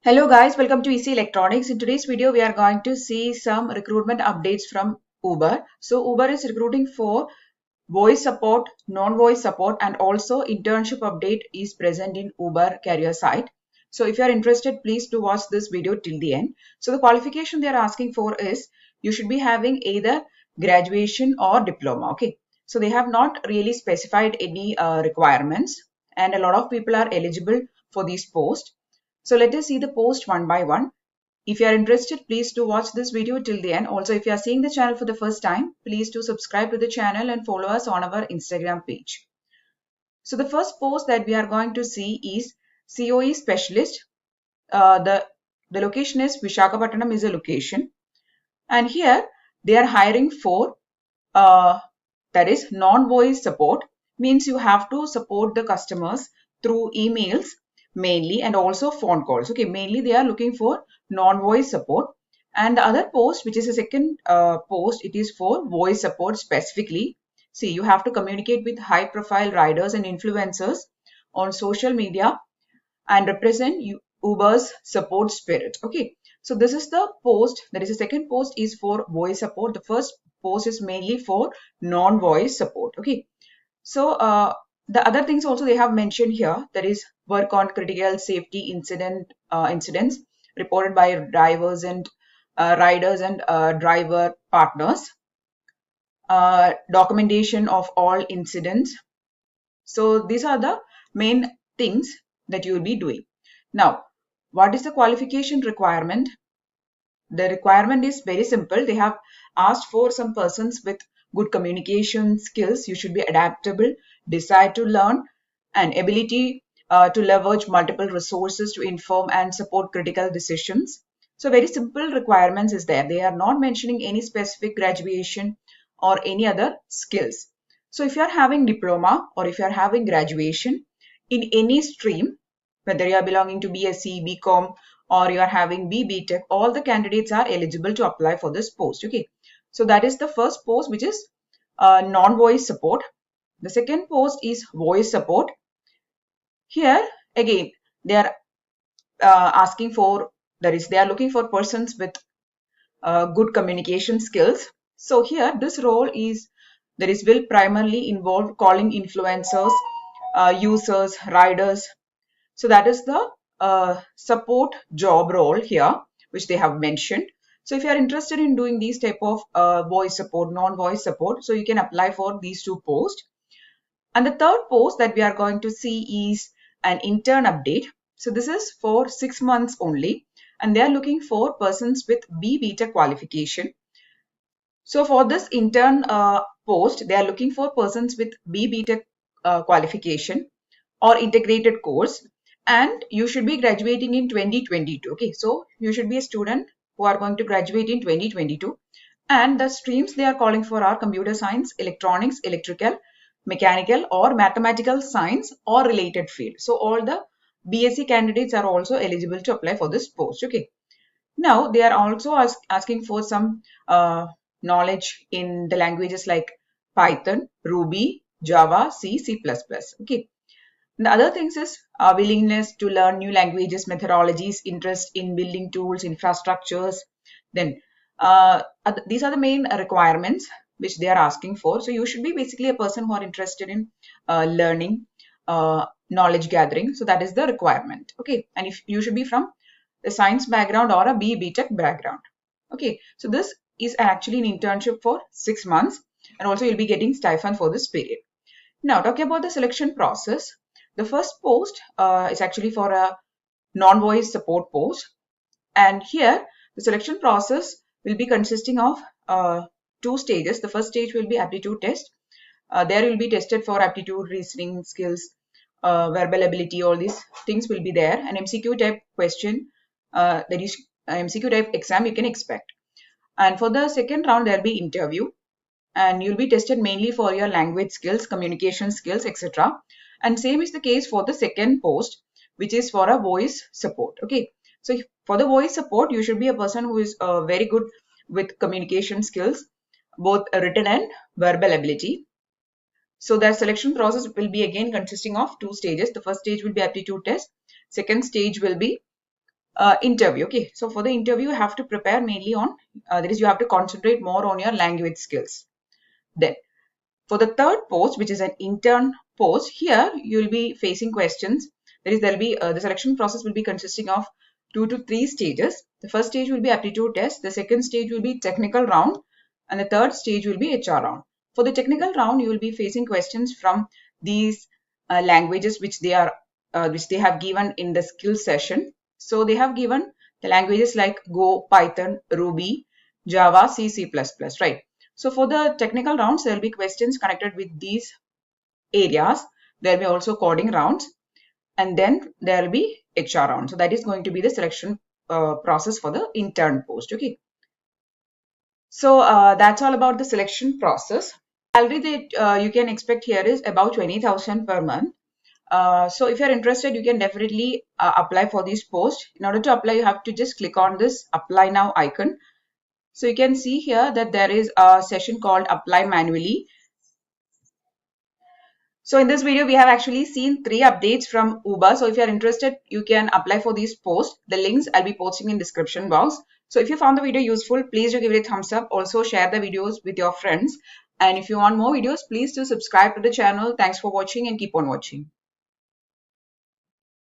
Hello guys, welcome to EC Electronics. In today's video, we are going to see some recruitment updates from Uber. So Uber is recruiting for voice support, non-voice support, and also internship update is present in Uber career site. So if you are interested, please do watch this video till the end. So the qualification they are asking for is you should be having either graduation or diploma. Okay. So they have not really specified any requirements, and a lot of people are eligible for these posts. So let us see the post one by one. If you are interested, please do watch this video till the end. Also, if you are seeing the channel for the first time, please do subscribe to the channel and follow us on our Instagram page. So the first post that we are going to see is COE specialist. The location is Visakhapatnam is a location. And here they are hiring for that is non-voice support, means you have to support the customers through emails mainly and also phone calls. Okay, mainly they are looking for non-voice support. And the other post, which is a second post, it is for voice support specifically. See, you have to communicate with high profile riders and influencers on social media and represent Uber's support spirit. Okay, so this is the post. That is the second post is for voice support. The first post is mainly for non-voice support. Okay, so the other things also they have mentioned here. That is work on critical safety incidents reported by drivers and riders and driver partners. Documentation of all incidents. So these are the main things that you will be doing. Now, what is the qualification requirement? The requirement is very simple. They have asked for some persons with good communication skills. You should be adaptable, desire to learn, and ability to leverage multiple resources to inform and support critical decisions. So very simple requirements is there. They are not mentioning any specific graduation or any other skills. So if you are having diploma or if you are having graduation in any stream, whether you are belonging to BSc, BCom, or you are having BTech, all the candidates are eligible to apply for this post. Okay, so that is the first post, which is non-voice support. The second post is voice support. Here again, they are asking for, that is, they are looking for persons with good communication skills. So here, this role is that is will primarily involve calling influencers, users, riders. So that is the support job role here, which they have mentioned. So if you are interested in doing these type of voice support, non-voice support, so you can apply for these two posts. And the third post that we are going to see is an intern update. So this is for 6 months only, and they are looking for persons with BTech qualification. So for this intern post, they are looking for persons with BTech qualification or integrated course, and you should be graduating in 2022. Okay, so you should be a student who are going to graduate in 2022, and the streams they are calling for are computer science, electronics, electrical, mechanical, or mathematical science or related field. So all the BSc candidates are also eligible to apply for this post. Okay, now they are also asking for some knowledge in the languages like Python, Ruby, Java, C, C++. Okay. The other things is willingness to learn new languages, methodologies, interest in building tools, infrastructures. Then these are the main requirements which they are asking for. So you should be basically a person who are interested in learning, knowledge gathering. So that is the requirement. Okay. And if you should be from a science background or a BTech background. Okay. So this is actually an internship for 6 months, and also you'll be getting stipend for this period. Now, talking about the selection process, the first post is actually for a non-voice support post. And here, the selection process will be consisting of 2 stages. The first stage will be aptitude test. There will be tested for aptitude, reasoning skills, verbal ability, all these things will be there. An MCQ type question, that is MCQ type exam you can expect. And for the second round, there will be interview, and you'll be tested mainly for your language skills, communication skills, etc. And same is the case for the second post, which is for a voice support. Okay, so for the voice support, you should be a person who is very good with communication skills, both written and verbal ability. So the selection process will be again consisting of 2 stages. The first stage will be aptitude test. Second stage will be interview. Okay, so for the interview, you have to prepare mainly on, that is, you have to concentrate more on your language skills. Then for the third post, which is an intern post, here you will be facing questions. That is, there will be the selection process will be consisting of 2 to 3 stages. The first stage will be aptitude test. The second stage will be technical round, and the third stage will be HR round. For the technical round, you will be facing questions from these languages which they have given in the skill session. So they have given the languages like Go, Python, Ruby, Java, C++, right? So for the technical rounds, there will be questions connected with these areas. There will be also coding rounds, and then there will be HR round. So that is going to be the selection process for the intern post. Okay. So that's all about the selection process. Salary that you can expect here is about 20,000 per month. So if you're interested, you can definitely apply for this post. In order to apply, you have to just click on this apply now icon. So you can see here that there is a session called apply manually. So in this video, we have actually seen 3 updates from Uber. So if you're interested, you can apply for these posts. The links I'll be posting in description box. So if you found the video useful, please do give it a thumbs up. Also share the videos with your friends. And if you want more videos, please do subscribe to the channel. Thanks for watching and keep on watching.